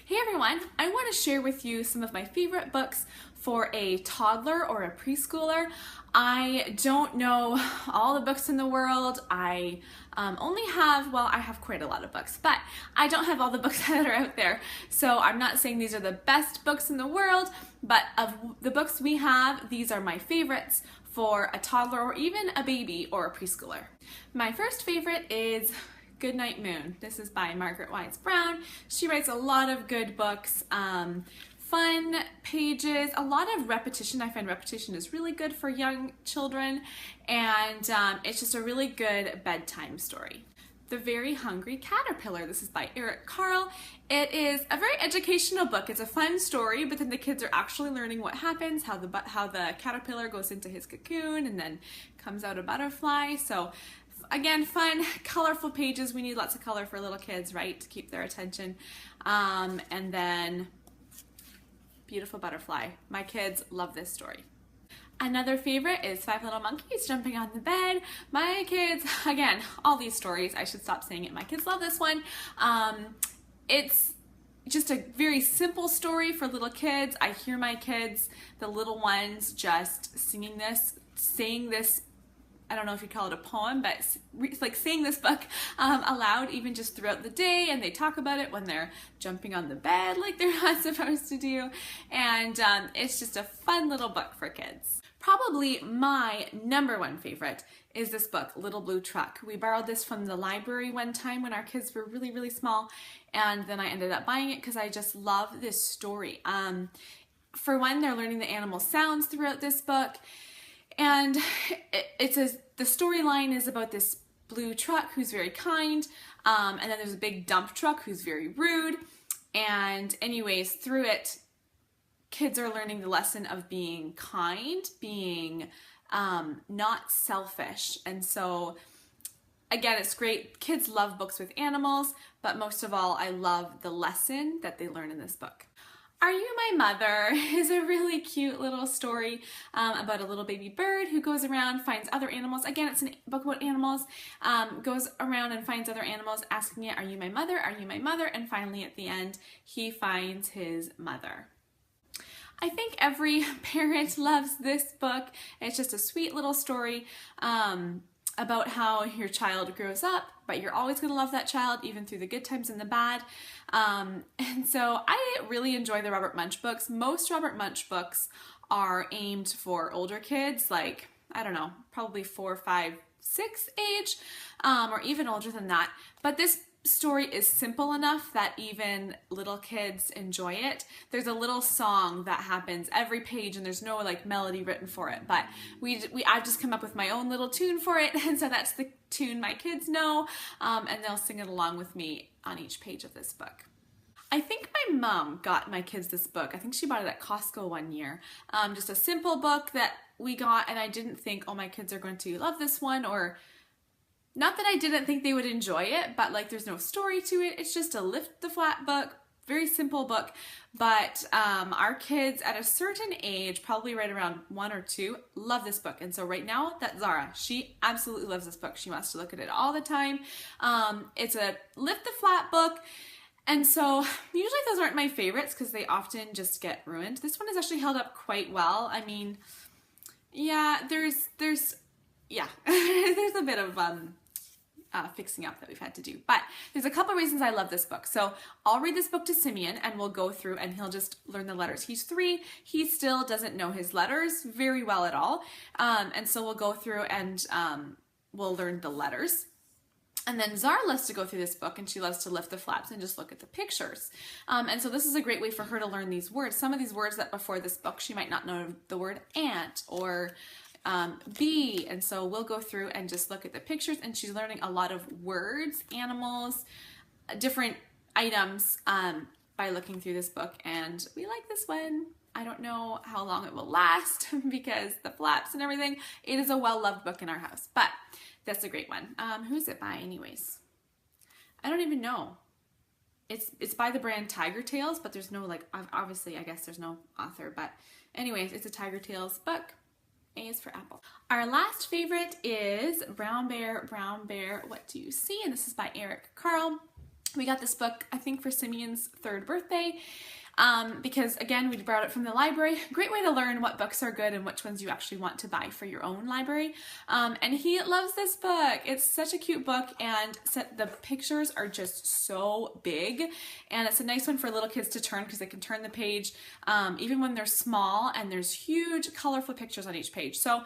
Hey everyone, I want to share with you some of my favorite books for a toddler or a preschooler. I don't know all the books in the world. I only have, well, I have quite a lot of books, but I don't have all the books that are out there. So I'm not saying these are the best books in the world, but of the books we have, these are my favorites for a toddler or even a baby or a preschooler. My first favorite is Goodnight Moon. This is by Margaret Wise Brown. She writes a lot of good books, fun pages, a lot of repetition. I find repetition is really good for young children, and it's just a really good bedtime story. The Very Hungry Caterpillar. This is by Eric Carle. It is a very educational book. It's a fun story, but then the kids are actually learning what happens, how the caterpillar goes into his cocoon and then comes out a butterfly. So again, fun, colorful pages. We need lots of color for little kids, right, to keep their attention. And then beautiful butterfly. My kids love this story. Another favorite is Five Little Monkeys Jumping on the Bed. My kids, again, all these stories, I should stop saying it. My kids love this one. It's just a very simple story for little kids. I hear my kids, the little ones, just saying this, I don't know if you call it a poem, but it's like saying this book aloud even just throughout the day, and they talk about it when they're jumping on the bed like they're not supposed to do, and it's just a fun little book for kids. Probably my number one favorite is this book, Little Blue Truck. We borrowed this from the library one time when our kids were really, really small, and then I ended up buying it because I just love this story. For one, they're learning the animal sounds throughout this book. And the storyline is about this blue truck who's very kind, and then there's a big dump truck who's very rude. And anyways, through it, kids are learning the lesson of being kind, being not selfish. And so, again, it's great. Kids love books with animals, but most of all, I love the lesson that they learn in this book. Are You My Mother is a really cute little story about a little baby bird who goes around, finds other animals. Again, it's a book about animals, goes around and finds other animals asking it, are you my mother? Are you my mother? And finally at the end, he finds his mother. I think every parent loves this book. It's just a sweet little story about how your child grows up, but you're always going to love that child even through the good times and the bad. And so I really enjoy the Robert Munsch books. Most Robert Munsch books are aimed for older kids, like, I don't know, probably 4, 5, 6 age, or even older than that. But this story is simple enough that even little kids enjoy it. There's a little song that happens every page, and there's no like melody written for it, but I've just come up with my own little tune for it, and so that's the tune my kids know, and they'll sing it along with me on each page of this book. I think my mom got my kids this book. I think she bought it at Costco one year. Just a simple book that we got, and I didn't think, oh, my kids are going to love this one, or not that I didn't think they would enjoy it, but like there's no story to it. It's just a lift the flat book, very simple book. But our kids at a certain age, probably right around 1 or 2, love this book. And so right now, that's Zara. She absolutely loves this book. She wants to look at it all the time. It's a lift the flat book. And so usually those aren't my favorites because they often just get ruined. This one has actually held up quite well. I mean, yeah, there's a bit of fixing up that we've had to do. But there's a couple reasons I love this book. So I'll read this book to Simeon and we'll go through and he'll just learn the letters. He's 3. He still doesn't know his letters very well at all. And so we'll go through and we'll learn the letters. And then Zara loves to go through this book and she loves to lift the flaps and just look at the pictures. And so this is a great way for her to learn these words. Some of these words that before this book she might not know the word ant or bee, and so we'll go through and just look at the pictures, and she's learning a lot of words, animals, different items by looking through this book, and we like this one. I don't know how long it will last because the flaps and everything. It is a well-loved book in our house, but that's a great one. Who's it by anyways? I don't even know. It's by the brand Tiger Tales, but there's no, like, obviously I guess there's no author, but anyways, it's a Tiger Tales book. A is for apple. Our last favorite is Brown Bear, What Do You See? And this is by Eric Carle. We got this book, I think, for Simeon's 3rd birthday. Because again, we borrowed it from the library. Great way to learn what books are good and which ones you actually want to buy for your own library. And he loves this book. It's such a cute book, and the pictures are just so big, and it's a nice one for little kids to turn because they can turn the page even when they're small, and there's huge colorful pictures on each page. So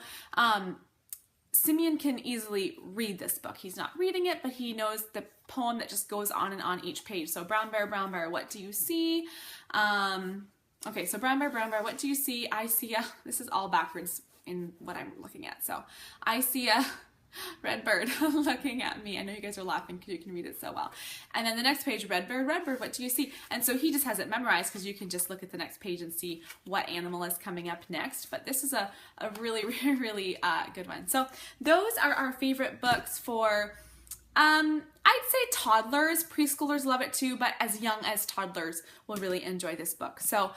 Simeon can easily read this book. He's not reading it, but he knows the poem that just goes on and on each page. So brown bear, what do you see? Okay, so brown bear, what do you see? I see a, this is all backwards in what I'm looking at. So I see a red bird looking at me. I know you guys are laughing because you can read it so well. And then the next page, red bird, what do you see? And so he just has it memorized because you can just look at the next page and see what animal is coming up next. But this is a really, really good one. So those are our favorite books for, I'd say toddlers. Preschoolers love it too, but as young as toddlers will really enjoy this book. So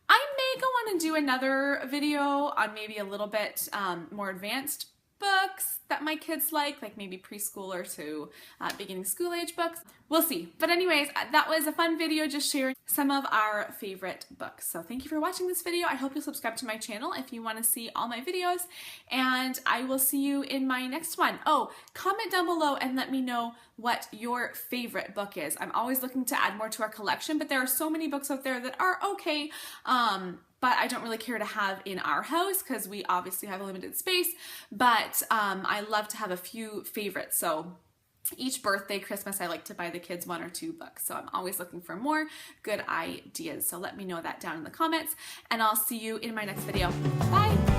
I may go on and do another video on maybe a little bit more advanced books that my kids like maybe preschooler to beginning school age books. We'll see. But anyways, that was a fun video just sharing some of our favorite books. So thank you for watching this video. I hope you'll subscribe to my channel if you want to see all my videos, and I will see you in my next one. Oh, comment down below and let me know what your favorite book is. I'm always looking to add more to our collection, but there are so many books out there that are okay, but I don't really care to have in our house because we obviously have a limited space, but I love to have a few favorites. So each birthday, Christmas, I like to buy the kids 1 or 2 books. So I'm always looking for more good ideas. So let me know that down in the comments, and I'll see you in my next video. Bye!